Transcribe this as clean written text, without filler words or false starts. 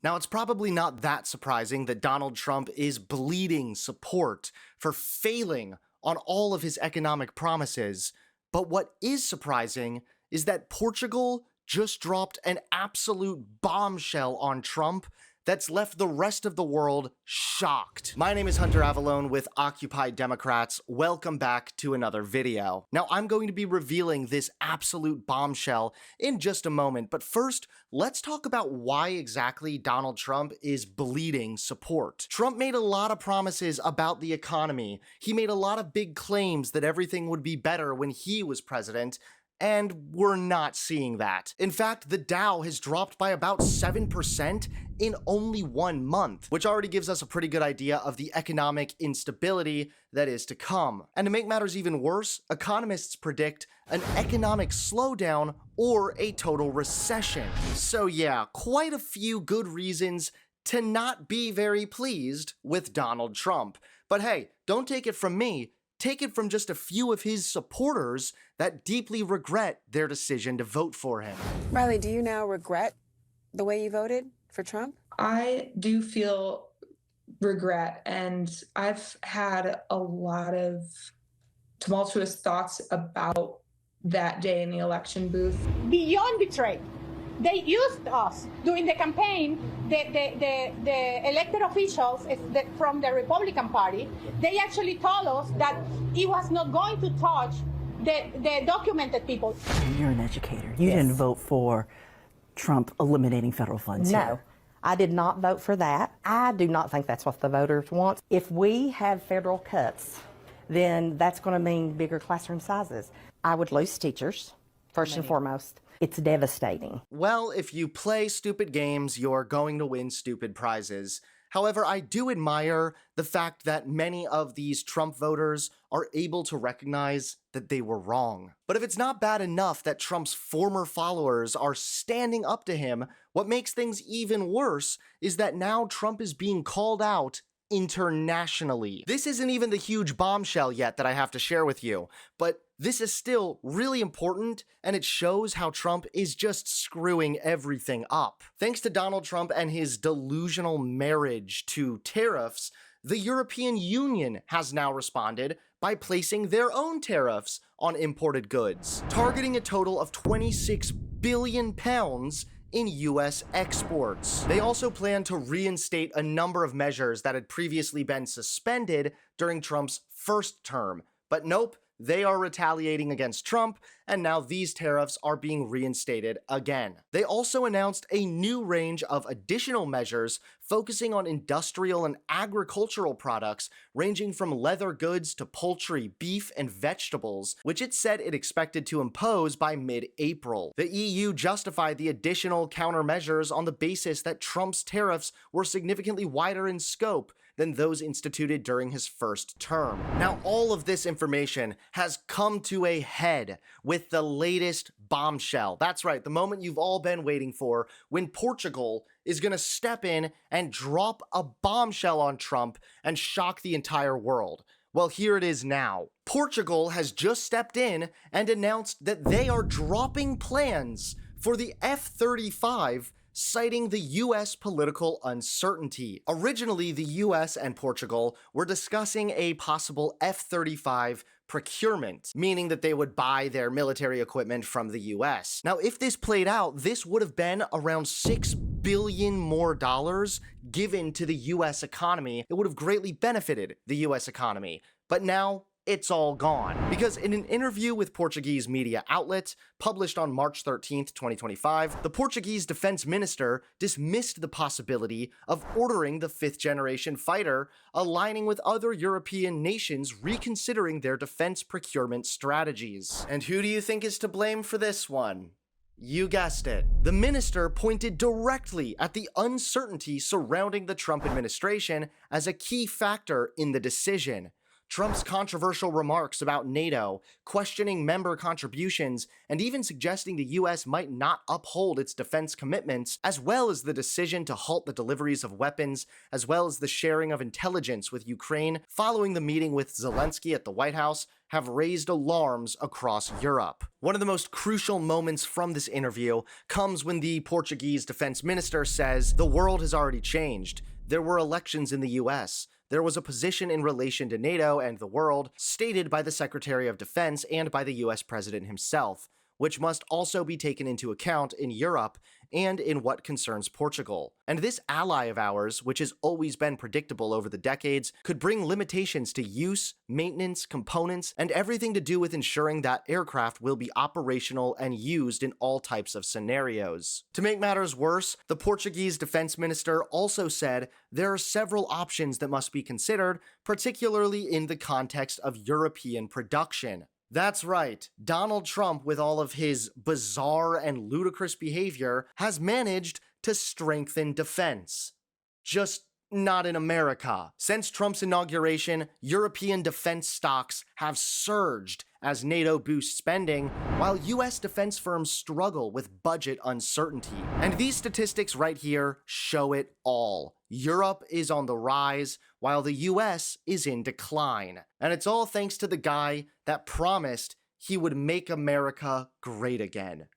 Now, it's probably not that surprising that Donald Trump is bleeding support for failing on all of his economic promises, but what is surprising is that Portugal just dropped an absolute bombshell on Trump that's left the rest of the world shocked. My name is Hunter Avallone with Occupy Democrats. Welcome back to another video. Now, I'm going to be revealing this absolute bombshell in just a moment, but first, let's talk about why exactly Donald Trump is bleeding support. Trump made a lot of promises about the economy. He made a lot of big claims that everything would be better when he was president, and we're not seeing that. In fact, the Dow has dropped by about 7% in only 1 month, which already gives us a pretty good idea of the economic instability that is to come. And to make matters even worse, economists predict an economic slowdown or a total recession. So yeah, quite a few good reasons to not be very pleased with Donald Trump. But hey, don't take it from me. Take it from just a few of his supporters that deeply regret their decision to vote for him. Riley, do you now regret the way you voted for Trump? I do feel regret, and I've had a lot of tumultuous thoughts about that day in the election booth. Beyond betrayal. They used us during the campaign, the elected officials from the Republican Party. They actually told us that it was not going to touch the documented people. You're an educator. You didn't vote for Trump eliminating federal funds. No, I did not vote for that. I do not think that's what the voters want. If we have federal cuts, then that's going to mean bigger classroom sizes. I would lose teachers, first and foremost. It's devastating. Well, if you play stupid games, you're going to win stupid prizes. However, I do admire the fact that many of these Trump voters are able to recognize that they were wrong. But if it's not bad enough that Trump's former followers are standing up to him, what makes things even worse is that now Trump is being called out internationally. This isn't even the huge bombshell yet that I have to share with you, but this is still really important, and it shows how Trump is just screwing everything up. Thanks to Donald Trump and his delusional marriage to tariffs, the European Union has now responded by placing their own tariffs on imported goods, targeting a total of £26 billion in US exports. They also plan to reinstate a number of measures that had previously been suspended during Trump's first term. But nope, they are retaliating against Trump, and now these tariffs are being reinstated again. They also announced a new range of additional measures focusing on industrial and agricultural products ranging from leather goods to poultry, beef, and vegetables, which it said it expected to impose by mid-April. The EU justified the additional countermeasures on the basis that Trump's tariffs were significantly wider in scope than those instituted during his first term. Now, all of this information has come to a head with the latest bombshell. That's right, the moment you've all been waiting for, when Portugal is gonna step in and drop a bombshell on Trump and shock the entire world. Well, here it is now. Portugal has just stepped in and announced that they are dropping plans for the F-35, citing the US political uncertainty. Originally, the US and Portugal were discussing a possible F-35 procurement, meaning that they would buy their military equipment from the US. Now, if this played out, this would have been around $6 billion more given to the US economy. It would have greatly benefited the US economy. But now, it's all gone. Because in an interview with Portuguese media outlet published on March 13th, 2025, the Portuguese defense minister dismissed the possibility of ordering the 5th-generation fighter, aligning with other European nations reconsidering their defense procurement strategies. And who do you think is to blame for this one? You guessed it. The minister pointed directly at the uncertainty surrounding the Trump administration as a key factor in the decision. Trump's controversial remarks about NATO, questioning member contributions, and even suggesting the US might not uphold its defense commitments, as well as the decision to halt the deliveries of weapons, as well as the sharing of intelligence with Ukraine following the meeting with Zelensky at the White House, have raised alarms across Europe. One of the most crucial moments from this interview comes when the Portuguese defense minister says, "The world has already changed. There were elections in the US. There was a position in relation to NATO and the world stated by the Secretary of Defense and by the US President himself, which must also be taken into account in Europe and in what concerns Portugal. And this ally of ours, which has always been predictable over the decades, could bring limitations to use, maintenance, components, and everything to do with ensuring that aircraft will be operational and used in all types of scenarios." To make matters worse, the Portuguese defense minister also said there are several options that must be considered, particularly in the context of European production. That's right, Donald Trump, with all of his bizarre and ludicrous behavior, has managed to strengthen defense. Just not in America. Since Trump's inauguration, European defense stocks have surged as NATO boosts spending, while US defense firms struggle with budget uncertainty. And these statistics right here show it all. Europe is on the rise, while the US is in decline. And it's all thanks to the guy that promised he would make America great again.